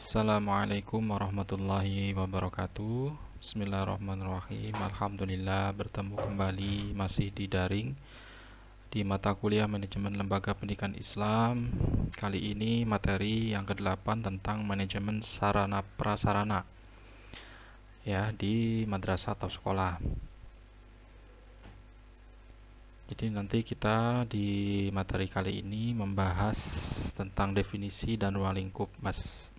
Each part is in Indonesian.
Assalamualaikum warahmatullahi wabarakatuh. Bismillahirrahmanirrahim. Alhamdulillah bertemu kembali masih di daring di mata kuliah Manajemen Lembaga Pendidikan Islam. Kali ini materi yang ke-8 tentang manajemen sarana prasarana ya di madrasah atau sekolah. Jadi nanti kita di materi kali ini membahas tentang definisi dan ruang lingkup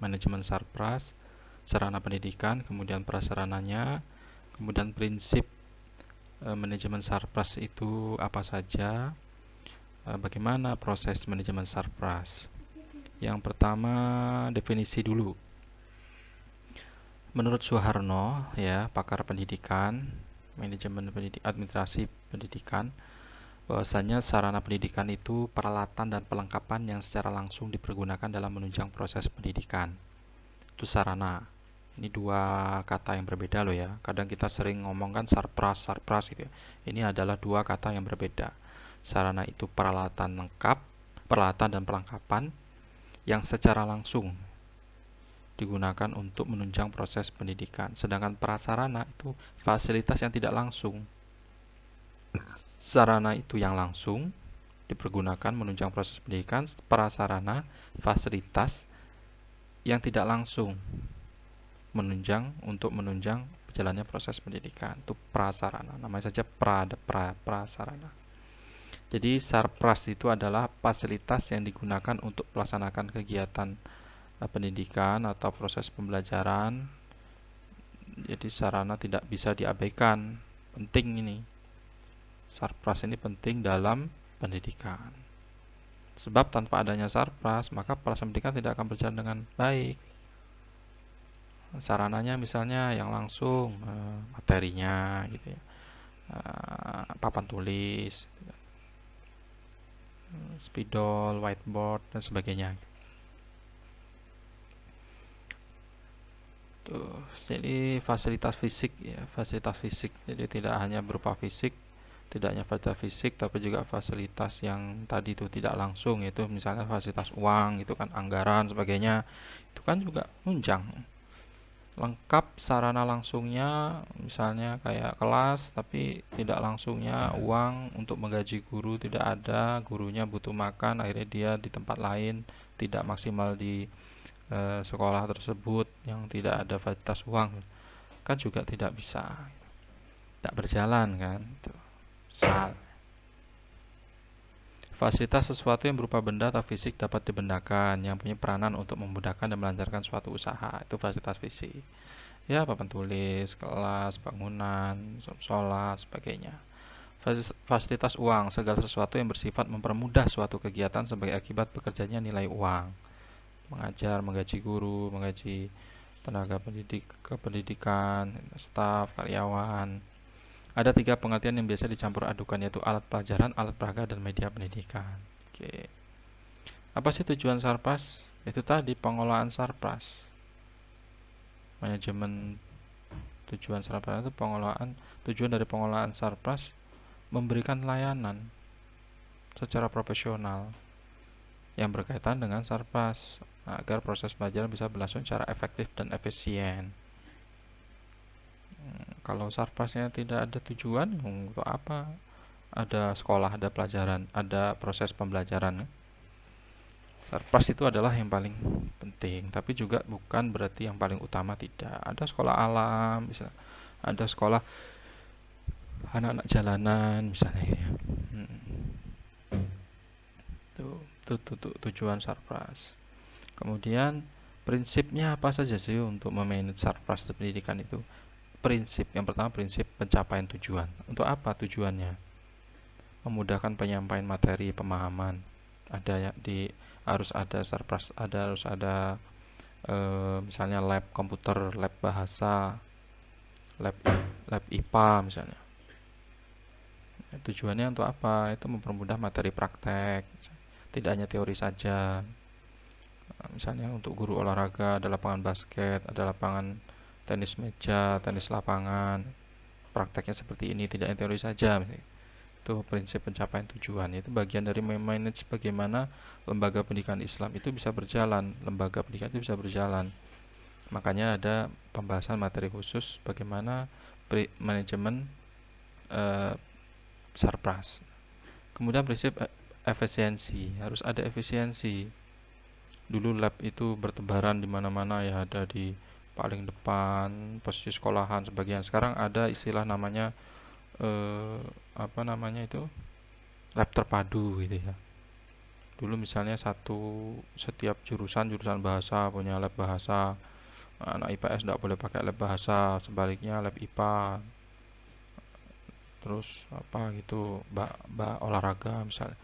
manajemen sarpras, sarana pendidikan, kemudian prasarananya, kemudian prinsip manajemen sarpras itu apa saja, bagaimana proses manajemen sarpras. Yang pertama, definisi dulu. Menurut Soeharno, ya, pakar pendidikan, manajemen administrasi pendidikan, bahwasanya sarana pendidikan itu peralatan dan pelengkapan yang secara langsung dipergunakan dalam menunjang proses pendidikan. Itu sarana. Ini dua kata yang berbeda loh ya. Kadang kita sering ngomongkan sarpras, sarpras gitu ya. Ini adalah dua kata yang berbeda. Sarana itu peralatan lengkap, peralatan dan perlengkapan yang secara langsung digunakan untuk menunjang proses pendidikan. Sedangkan prasarana itu fasilitas yang tidak langsung. Sarana itu yang langsung dipergunakan menunjang proses pendidikan, prasarana fasilitas yang tidak langsung menunjang berjalannya proses pendidikan. Itu prasarana, namanya saja prasarana. Jadi sarpras itu adalah fasilitas yang digunakan untuk melaksanakan kegiatan pendidikan atau proses pembelajaran. Jadi sarana tidak bisa diabaikan, penting ini. Sarpras ini penting dalam pendidikan. Sebab tanpa adanya sarpras, maka proses pendidikan tidak akan berjalan dengan baik. Sarananya misalnya yang langsung, materinya gitu ya, papan tulis, spidol, whiteboard dan sebagainya. Tuh, jadi fasilitas fisik ya, fasilitas fisik. Jadi tidak hanya berupa fisik, tidak hanya fasilitas fisik, tapi juga fasilitas yang tadi itu tidak langsung, yaitu misalnya fasilitas uang, itu kan anggaran sebagainya, itu kan juga nunjang. Lengkap sarana langsungnya, misalnya kayak kelas, tapi tidak langsungnya uang untuk menggaji guru tidak ada, gurunya butuh makan, akhirnya dia di tempat lain, tidak maksimal di sekolah tersebut yang tidak ada fasilitas uang, kan juga tidak bisa, tidak berjalan kan. Fasilitas sesuatu yang berupa benda atau fisik dapat dibendakan, yang punya peranan untuk memudahkan dan melancarkan suatu usaha, itu fasilitas fisik. Ya, papan tulis, kelas, bangunan, sholat, sebagainya. Fasilitas uang, segala sesuatu yang bersifat mempermudah suatu kegiatan sebagai akibat bekerjanya nilai uang. Mengajar, menggaji guru, menggaji tenaga pendidikan, staf, karyawan. Ada 3 pengertian yang biasa dicampur adukan, yaitu alat pelajaran, alat peraga, dan media pendidikan. Oke. Apa sih tujuan sarpras? Itu tadi pengolahan sarpras. Manajemen tujuan sarpras itu tujuan dari pengolahan sarpras memberikan layanan secara profesional yang berkaitan dengan sarpras agar proses pelajaran bisa berlangsung secara efektif dan efisien. Kalau sarprasnya tidak ada tujuan, untuk apa ada sekolah, ada pelajaran, ada proses pembelajaran? Sarpras itu adalah yang paling penting, tapi juga bukan berarti yang paling utama, tidak. Ada sekolah alam, misalnya ada sekolah anak-anak jalanan misalnya ya. Itu tujuan sarpras. Kemudian prinsipnya apa saja sih untuk memanage sarpras pendidikan itu? Prinsip yang pertama, prinsip pencapaian tujuan. Untuk apa tujuannya? Memudahkan penyampaian materi pemahaman. Harus ada sarpras, harus ada misalnya lab komputer, lab bahasa, lab IPA misalnya. Tujuannya untuk apa? Itu mempermudah materi praktek, tidak hanya teori saja. Misalnya untuk guru olahraga ada lapangan basket, ada lapangan tenis meja, tenis lapangan. Prakteknya seperti ini, tidak hanya teori saja. Itu prinsip pencapaian tujuan. Itu bagian dari memanage bagaimana lembaga pendidikan Islam itu bisa berjalan, lembaga pendidikan itu bisa berjalan. Makanya ada pembahasan materi khusus bagaimana manajemen surplus. Kemudian prinsip efisiensi, harus ada efisiensi. Dulu lab itu bertebaran di mana-mana ya, ada di paling depan posisi sekolahan sebagian. Sekarang ada istilah namanya apa namanya itu, lab terpadu gitu ya. Dulu misalnya setiap jurusan bahasa punya lab bahasa, anak IPS tidak boleh pakai lab bahasa, sebaliknya lab IPA. Terus apa gitu, mbak olahraga misalnya,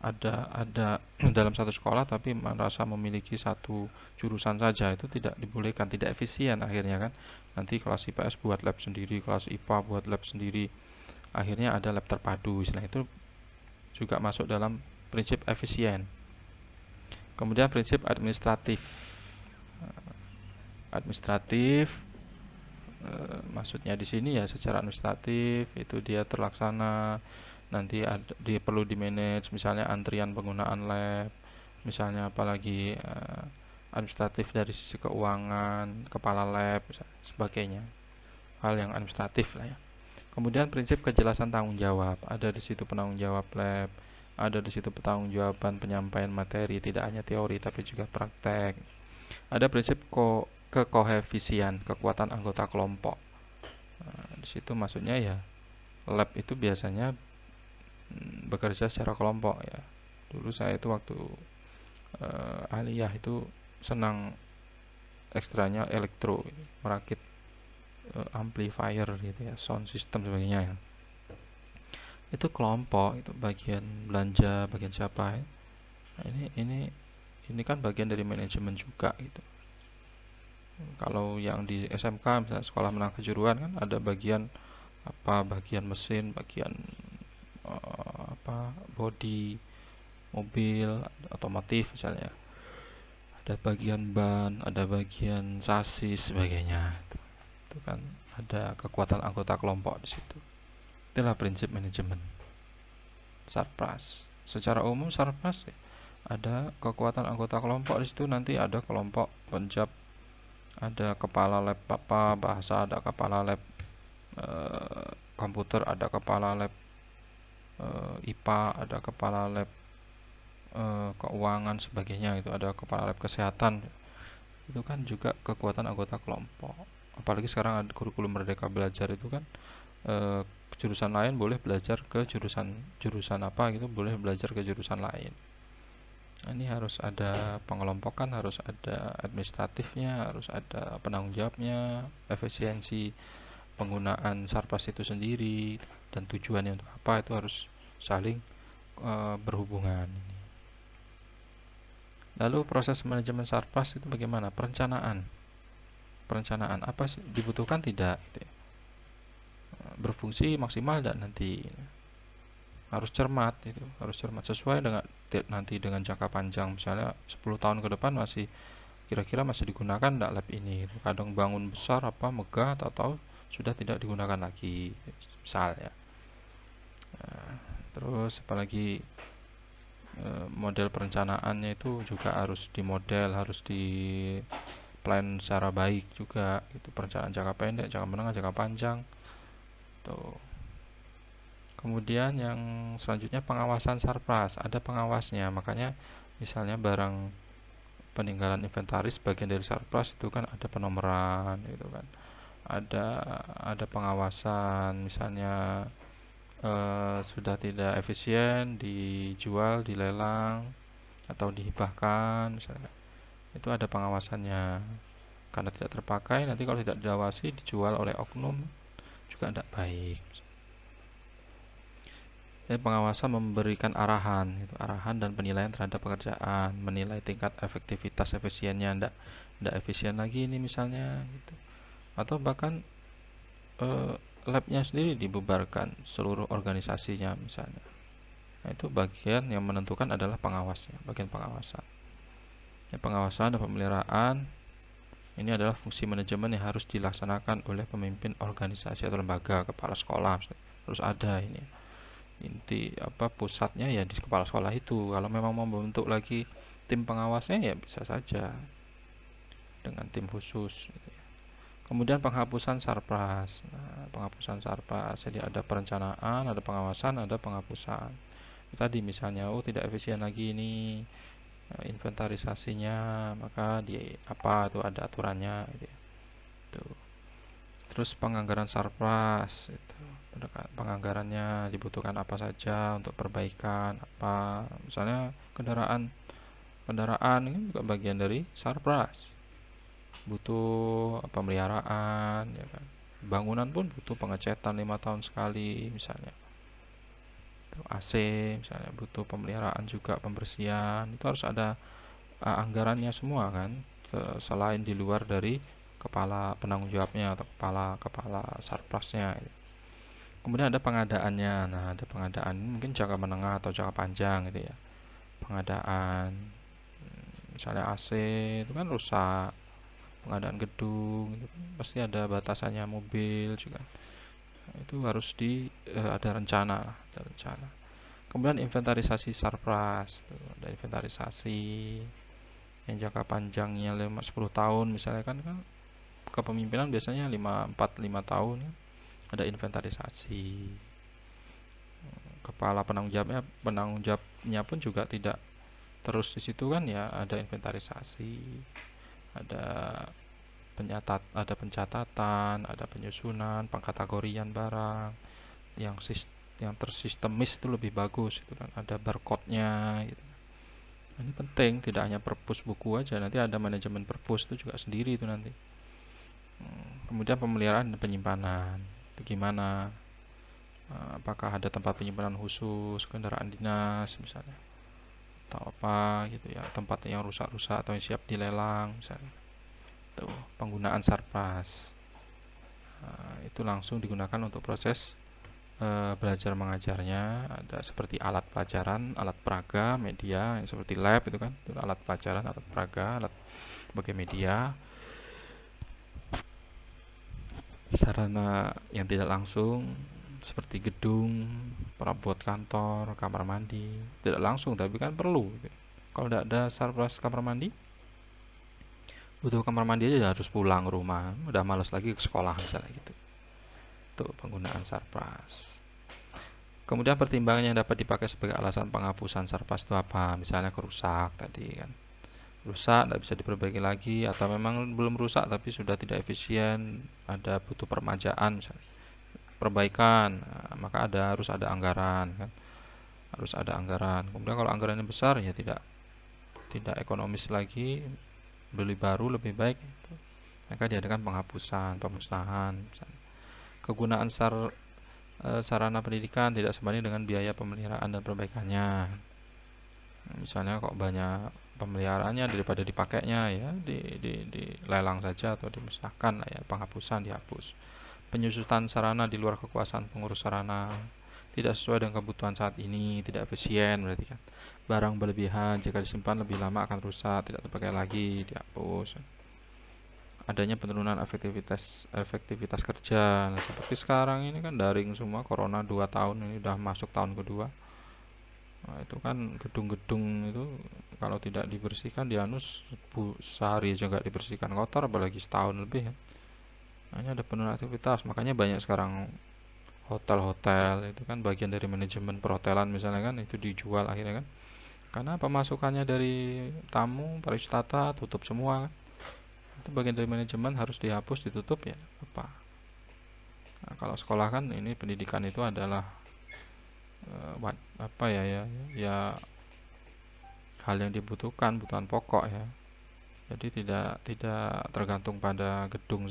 ada dalam satu sekolah tapi merasa memiliki satu jurusan saja, itu tidak dibolehkan, tidak efisien akhirnya kan. Nanti kelas IPS buat lab sendiri, kelas IPA buat lab sendiri, akhirnya ada lab terpadu. Istilah itu juga masuk dalam prinsip efisien. Kemudian prinsip administratif. Administratif maksudnya di sini ya secara administratif itu dia terlaksana, nanti dia perlu di manage, misalnya antrian penggunaan lab, misalnya apalagi administratif dari sisi keuangan, kepala lab, sebagainya, hal yang administratif lah ya. Kemudian prinsip kejelasan tanggung jawab, ada di situ penanggung jawab lab, ada di situ pertanggungjawaban penyampaian materi, tidak hanya teori tapi juga praktek. Ada prinsip kekoefisien, kekuatan anggota kelompok. Nah, di situ maksudnya ya lab itu biasanya bekerja secara kelompok ya. Dulu saya itu waktu aliyah itu senang ekstranya elektro, merakit amplifier gitu ya, sound system sebagainya ya. Itu kelompok, itu bagian belanja, bagian siapa ya. Nah, ini kan bagian dari manajemen juga gitu. Kalau yang di SMK misalnya sekolah menengah kejuruan kan ada bagian apa, bagian mesin, bagian apa, bodi mobil otomotif misalnya, ada bagian ban, ada bagian sasis sebagainya. Itu kan ada kekuatan anggota kelompok di situ. Itulah prinsip manajemen surplus. Secara umum surplus ya, ada kekuatan anggota kelompok di situ. Nanti ada kelompok penjab, ada kepala lab apa bahasa, ada kepala lab komputer, ada kepala lab IPA, ada kepala lab keuangan sebagainya, itu ada kepala lab kesehatan. Itu kan juga kekuatan anggota kelompok. Apalagi sekarang ada kurikulum Merdeka Belajar itu kan jurusan lain boleh belajar ke jurusan apa gitu, boleh belajar ke jurusan lain. Ini harus ada pengelompokan, harus ada administratifnya, harus ada penanggung jawabnya, efisiensi penggunaan sarpas itu sendiri, dan tujuannya untuk apa, itu harus saling berhubungan. Lalu proses manajemen sarpas itu bagaimana? Perencanaan apa sih dibutuhkan tidak gitu ya. Berfungsi maksimal dan nanti harus cermat, itu harus cermat sesuai dengan nanti dengan jangka panjang, misalnya 10 tahun ke depan masih kira-kira masih digunakan tidak lab ini. Kadang bangun besar apa megah, atau sudah tidak digunakan lagi misal ya. Terus apalagi model perencanaannya itu juga harus dimodel, harus di plan secara baik juga. Itu perencanaan jangka pendek, jangka menengah, jangka panjang. Tuh. Kemudian yang selanjutnya pengawasan sarpras, ada pengawasnya. Makanya misalnya barang peninggalan inventaris bagian dari sarpras itu kan ada penomoran gitu kan. Ada pengawasan, misalnya sudah tidak efisien dijual, dilelang atau dihibahkan misalnya. Itu ada pengawasannya. Karena tidak terpakai, nanti kalau tidak diawasi dijual oleh oknum juga tidak baik. Jadi pengawasan memberikan arahan, gitu, arahan dan penilaian terhadap pekerjaan, menilai tingkat efektivitas efisiennya, ndak efisien lagi ini misalnya, gitu. Atau bahkan labnya sendiri dibubarkan seluruh organisasinya misalnya. Nah, itu bagian yang menentukan adalah pengawasnya, bagian pengawasan. Ya, pengawasan dan pemeliharaan ini adalah fungsi manajemen yang harus dilaksanakan oleh pemimpin organisasi atau lembaga, kepala sekolah, harus ada ini. Inti apa pusatnya ya di kepala sekolah itu. Kalau memang mau membentuk lagi tim pengawasnya ya bisa saja. dengan tim khusus gitu ya. Kemudian penghapusan sarpras. Nah, penghapusan sarpras, jadi ada perencanaan, ada pengawasan, ada penghapusan. Tadi misalnya, tidak efisien lagi ini inventarisasinya, maka di apa tuh ada aturannya gitu ya. Tuh. Terus penganggaran surplus itu, penganggarannya dibutuhkan apa saja untuk perbaikan apa, misalnya kendaraan kendaraan ini juga bagian dari surplus, butuh pemeliharaan ya kan. Bangunan pun butuh pengecetan 5 tahun sekali misalnya. AC misalnya butuh pemeliharaan juga, pembersihan, itu harus ada anggarannya semua kan, selain di luar dari kepala penanggung jawabnya atau kepala kepala sarprasnya. Kemudian ada pengadaannya. Nah, ada pengadaan mungkin jangka menengah atau jangka panjang gitu ya. Pengadaan misalnya AC itu kan rusak, pengadaan gedung itu kan pasti ada batasannya, mobil juga. Nah, itu harus ada rencana lah, ada rencana. Kemudian inventarisasi surplus, ada inventarisasi yang jangka panjangnya 10 tahun misalnya kan kepemimpinan biasanya 5 tahun ya. Ada inventarisasi. Kepala penanggung jawabnya pun juga tidak terus di situ kan ya, ada inventarisasi, ada ada pencatatan, ada penyusunan, pengkategorian barang yang tersistemis itu lebih bagus itu kan, ada barcode-nya gitu. Ini penting, tidak hanya perpus buku aja, nanti ada manajemen perpus itu juga sendiri itu nanti. Kemudian pemeliharaan dan penyimpanan itu gimana, apakah ada tempat penyimpanan khusus kendaraan dinas misalnya atau apa gitu ya, tempat yang rusak-rusak atau yang siap dilelang misalnya. Tuh, penggunaan sarpras. Itu langsung digunakan untuk proses belajar mengajarnya. Ada seperti alat pelajaran, alat peraga, media yang seperti lab itu kan, itu alat pelajaran, alat peraga, alat sebagai media. Sarana yang tidak langsung seperti gedung, perabot kantor, kamar mandi, tidak langsung tapi kan perlu gitu. Kalau tidak ada sarpras kamar mandi, butuh kamar mandi aja harus pulang ke rumah, udah malas lagi ke sekolah misalnya gitu. Itu penggunaan sarpras. Kemudian pertimbangan yang dapat dipakai sebagai alasan penghapusan sarpras itu apa? Misalnya kerusak tadi kan, rusak tidak bisa diperbaiki lagi, atau memang belum rusak tapi sudah tidak efisien, ada butuh permajaan misalnya, perbaikan. Nah, maka harus ada anggaran kan, harus ada anggaran. Kemudian kalau anggarannya besar ya tidak ekonomis lagi, beli baru lebih baik, maka diadakan penghapusan, pemusnahan misalnya. Kegunaan sarana pendidikan tidak sebanding dengan biaya pemeliharaan dan perbaikannya. Misalnya kok banyak pemeliharaannya daripada dipakainya ya, dilelang saja atau dimusnahkan lah ya, penghapusan, dihapus. Penyusutan sarana di luar kekuasaan pengurus sarana, tidak sesuai dengan kebutuhan saat ini, tidak efisien berarti kan. Barang berlebihan jika disimpan lebih lama akan rusak, tidak terpakai lagi, dihapus. Adanya penurunan efektivitas kerja. Nah, seperti sekarang ini kan daring semua, corona 2 tahun ini udah masuk tahun kedua. Nah, itu kan gedung-gedung itu kalau tidak dibersihkan dianus sehari aja nggak dibersihkan kotor, apalagi setahun lebih ya. Nah, ini ada penurunan aktivitas, makanya banyak sekarang hotel-hotel itu kan bagian dari manajemen perhotelan misalnya kan, itu dijual akhirnya kan, karena pemasukannya dari tamu pariwisata tutup semua kan. Itu bagian dari manajemen, harus dihapus, ditutup ya apa. Nah, kalau sekolah kan ini pendidikan itu adalah apa ya hal yang dibutuhkan, kebutuhan pokok ya. Jadi tidak tidak tergantung pada gedung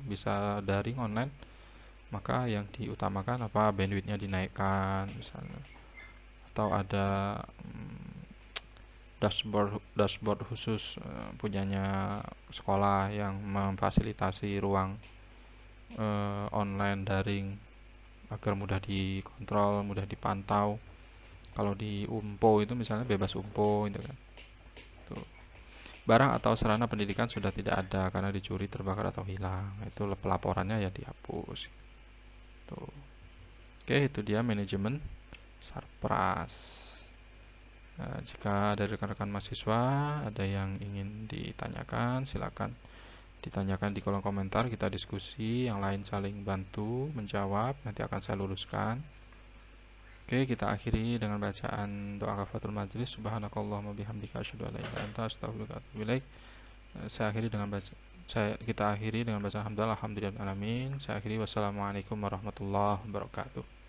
bisa daring online, maka yang diutamakan apa, bandwidthnya dinaikkan misalnya, atau ada dashboard khusus punyanya sekolah yang memfasilitasi ruang online daring agar mudah dikontrol, mudah dipantau. Kalau di UMPO itu misalnya bebas UMPO itu kan. Tuh. Barang atau sarana pendidikan sudah tidak ada karena dicuri, terbakar atau hilang. Itu pelaporannya ya dihapus. Tuh. Oke, itu dia manajemen sarpras. Jika dari rekan-rekan mahasiswa ada yang ingin ditanyakan, silakan ditanyakan di kolom komentar, kita diskusi, yang lain saling bantu menjawab, nanti akan saya luruskan. Oke, kita akhiri dengan bacaan doa kafaratul majlis. Subhanakallahumma bihamdika asyhadu an la ilaha illa anta astaghfiruka wa atubu ilaik. Kita akhiri dengan bacaan alhamdulillah alamin. Saya akhiri, wassalamualaikum warahmatullahi wabarakatuh.